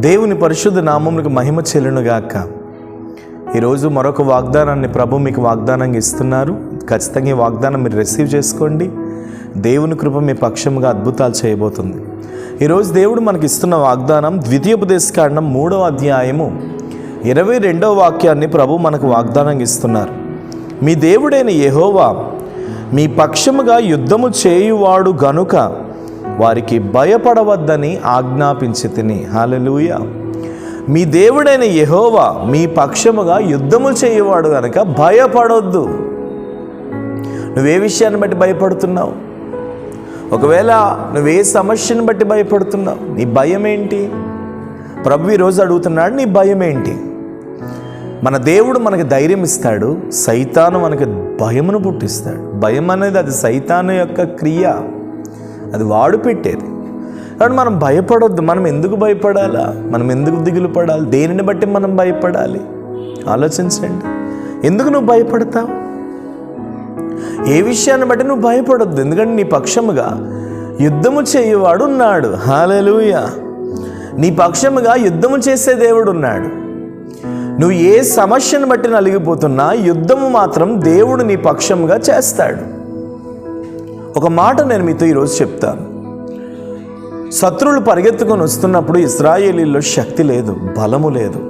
దేవుని పరిశుద్ధ నామమునకు మహిమ చెల్లునుగాక. ఈరోజు మరొక వాగ్దానాన్ని ప్రభు మీకు వాగ్దానంగా ఇస్తున్నారు. ఖచ్చితంగా ఈ వాగ్దానం మీరు రిసీవ్ చేసుకోండి. దేవుని కృప మీ పక్షముగా అద్భుతాలు చేయబోతుంది. ఈరోజు దేవుడు మనకి ఇస్తున్న వాగ్దానం ద్వితీయోపదేశకాండం 3వ అధ్యాయము 22వ వాక్యాన్ని ప్రభు మనకు వాగ్దానంగా ఇస్తున్నారు. మీ దేవుడైన యెహోవా మీ పక్షముగా యుద్ధము చేయువాడు గనుక వారికి భయపడవద్దని ఆజ్ఞాపించి తిని. హల్లెలూయా. మీ దేవుడైన యెహోవా మీ పక్షముగా యుద్ధము చేయువాడు గనుక భయపడొద్దు. నువ్వే విషయాన్ని బట్టి భయపడుతున్నావు? ఒకవేళ నువ్వే సమస్యను బట్టి భయపడుతున్నావు, నీ భయం ఏంటి? ప్రభు ఈరోజు అడుగుతున్నాడు, నీ భయం ఏంటి? మన దేవుడు మనకి ధైర్యం ఇస్తాడు, సైతాను మనకి భయమును పుట్టిస్తాడు. భయం అనేది అది సైతాను యొక్క క్రియ, అది వాడు పెట్టేది. కాబట్టి మనం భయపడొద్దు. మనం ఎందుకు భయపడాలా? మనం ఎందుకు దిగులు పడాలి? దేనిని బట్టి మనం భయపడాలి? ఆలోచించండి. ఎందుకు నువ్వు భయపడతావు? ఏ విషయాన్ని బట్టి నువ్వు భయపడొద్దు. ఎందుకంటే నీ పక్షముగా యుద్ధము చేయువాడు ఉన్నాడు. హల్లెలూయా. నీ పక్షముగా యుద్ధము చేసే దేవుడు ఉన్నాడు. నువ్వు ఏ సమస్యను బట్టి నలిగిపోతున్నా యుద్ధము మాత్రం దేవుడు నీ పక్షంగా చేస్తాడు. ఒక మాట నేను మీతో ఈరోజు చెప్తాను. శత్రువులు పరిగెత్తుకొని వస్తున్నప్పుడు ఇశ్రాయేలీల్లో శక్తి లేదు, బలము లేదు.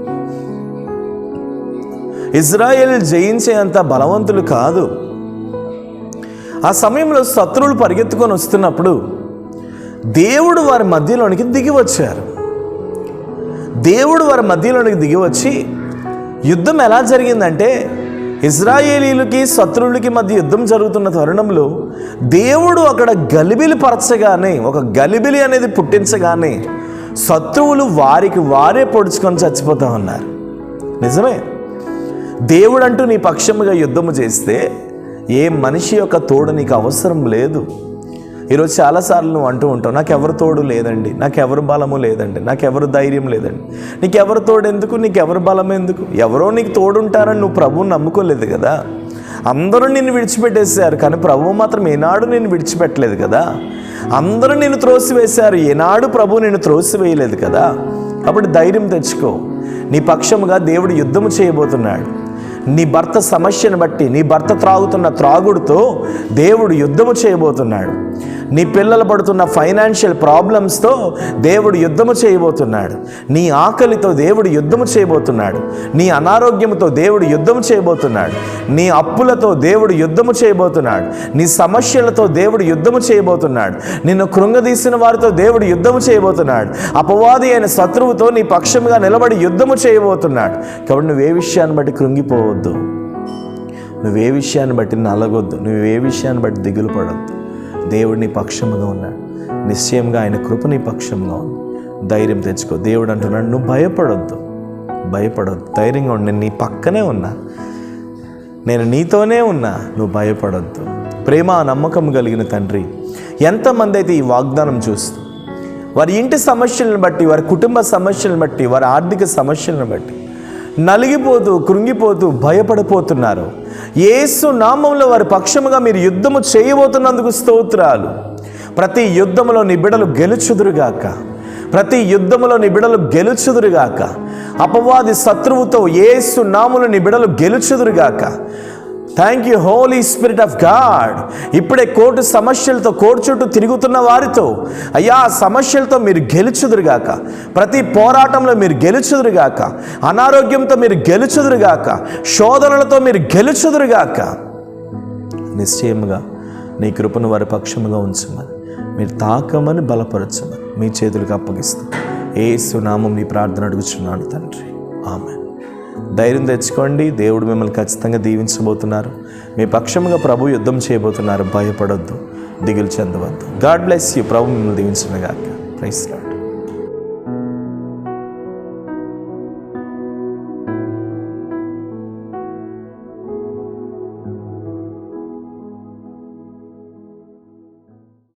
ఇశ్రాయేలీలు జయించేంత బలవంతులు కాదు. ఆ సమయంలో శత్రువులు పరిగెత్తుకొని వస్తున్నప్పుడు దేవుడు వారి మధ్యలోనికి దిగి వచ్చారు. దేవుడు వారి మధ్యలోనికి దిగి వచ్చి యుద్ధం ఎలా జరిగిందంటే, ఇశ్రాయేలీలకి శత్రువులకి మధ్య యుద్ధం జరుగుతున్న తరుణంలో దేవుడు అక్కడ గలిబిలి పరచగానే, ఒక గలిబిలి అనేది పుట్టించగానే శత్రువులు వారికి వారే పొడుచుకొని చచ్చిపోతా ఉన్నారు. నిజమే. దేవుడు అంటూ నీ పక్షముగా యుద్ధము చేస్తే ఏ మనిషి యొక్క తోడు నీకు అవసరం లేదు. ఈరోజు చాలాసార్లు నువ్వు అంటూ ఉంటావు, నాకెవరు తోడు లేదండి, నాకెవరు బలము లేదండి, నాకెవరు ధైర్యం లేదండి. నీకెవరు తోడు ఎందుకు? నీకెవరు బలం ఎందుకు? ఎవరో నీకు తోడుంటారని నువ్వు ప్రభువుని నమ్ముకోలేదు కదా. అందరూ నిన్ను విడిచిపెట్టేశారు, కానీ ప్రభువు మాత్రం ఏనాడు నిన్ను విడిచిపెట్టలేదు కదా. అందరూ నిన్ను త్రోసివేశారు, ఏనాడు ప్రభువు నిన్ను త్రోసివేయలేదు కదా. కాబట్టి ధైర్యం తెచ్చుకో. నీ పక్షముగా దేవుడు యుద్ధము చేయబోతున్నాడు. నీ భర్త సమస్యను బట్టి, నీ భర్త త్రాగుతున్న త్రాగుడుతో దేవుడు యుద్ధము చేయబోతున్నాడు. నీ పిల్లలు పడుతున్న ఫైనాన్షియల్ ప్రాబ్లమ్స్తో దేవుడు యుద్ధము చేయబోతున్నాడు. నీ ఆకలితో దేవుడు యుద్ధము చేయబోతున్నాడు. నీ అనారోగ్యంతో దేవుడు యుద్ధము చేయబోతున్నాడు. నీ అప్పులతో దేవుడు యుద్ధము చేయబోతున్నాడు. నీ సమస్యలతో దేవుడు యుద్ధము చేయబోతున్నాడు. నిన్ను కృంగదీసిన వారితో దేవుడు యుద్ధము చేయబోతున్నాడు. అపవాది అయిన శత్రువుతో నీ పక్షముగా నిలబడి యుద్ధము చేయబోతున్నాడు. కాబట్టి నువ్వే విషయాన్ని బట్టి కృంగిపోవద్దు, నువ్వే విషయాన్ని బట్టి నలగొద్దు, నువ్వే విషయాన్ని బట్టి దిగులు పడొద్దు. దేవుడు నీ పక్షముగా ఉన్నాడు. నిశ్చయంగా ఆయన కృప నీ పక్షంగా ఉంది. ధైర్యం తెచ్చుకో. దేవుడు అంటున్నాడు, నువ్వు భయపడొద్దు, భయపడొద్దు, ధైర్యంగా ఉండి, నేను నీ పక్కనే ఉన్నా, నేను నీతోనే ఉన్నా, నువ్వు భయపడొద్దు. ప్రేమ నమ్మకం కలిగిన తండ్రి, ఎంతమంది అయితే ఈ వాగ్దానం చూస్తూ వారి ఇంటి సమస్యలను బట్టి, వారి కుటుంబ సమస్యలను బట్టి, వారి ఆర్థిక సమస్యలను బట్టి నలిగిపోతూ, కృంగిపోతూ, భయపడిపోతున్నారు, యేసు నామములో వారి పక్షముగా మీరు యుద్ధము చేయబోతున్నందుకు స్తోత్రాలు. ప్రతి యుద్ధములో నీ బిడ్డలు గెలుచుదురుగాక, ప్రతి యుద్ధములో నీ బిడ్డలు గెలుచుదురుగాక. అపవాది శత్రువుతో యేసు నామములో నీ బిడ్డలు గెలుచుదురుగాక. Thank you Holy Spirit of God. ఇప్పుడే కోర్టు సమస్యలతో, కోర్టు చుట్టూ తిరుగుతున్న వారితో, అయ్యా సమస్యలతో మీరు గెలుచుదురుగాక. ప్రతి పోరాటంలో మీరు గెలుచుదురుగాక. అనారోగ్యంతో మీరు గెలుచుదురుగాక. శోధనలతో మీరు గెలుచుదురుగాక. నిశ్చయముగా నీ కృపను వారి పక్షముగా ఉంచమని, మీరు తాకమని బలపరచమని మీ చేతులకు అప్పగిస్తాం. యేసు నామం నీ ప్రార్థన అడుగుచున్నాను తండ్రి, ఆమేన్. ధైర్యం తెచ్చుకోండి. దేవుడు మిమ్మల్ని ఖచ్చితంగా దీవించబోతున్నారు. మీ పక్షముగా ప్రభు యుద్ధం చేయబోతున్నారు. భయపడొద్దు, దిగులు చెందవద్దు. God bless you. ప్రభు మిమ్మల్ని దీవించునుగాక. Praise lord.